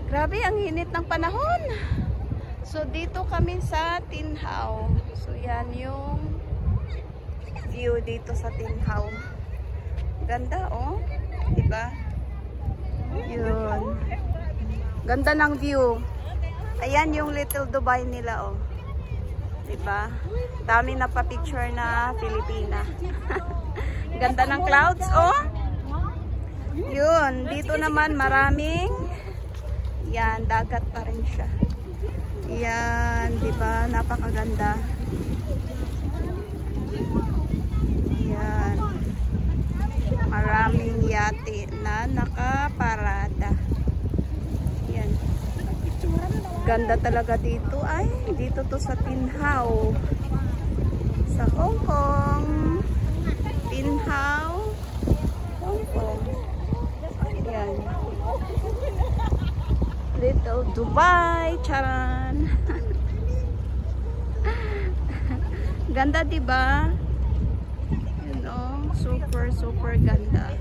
Grabe, ang init ng panahon. So, dito kami sa Tinhaw. So, yan yung view dito sa Tinhaw. Ganda, oh. Diba? Yun. Ganda ng view. Ayan yung Little Dubai nila, oh. Diba? Dami na pa-picture na Pilipina. Ganda ng clouds, oh. Yun. Dito naman maraming yan, dagat pa rin siya. Yan, diba? Napakaganda. Yan. Maraming yate na nakaparada. Yan. Ganda talaga dito. Ay, dito to sa Tinhaw. Sa Hong Kong. Tinhaw. Hong Kong. Yan. Little Dubai, charan. Ganda, diba? You know, super ganda.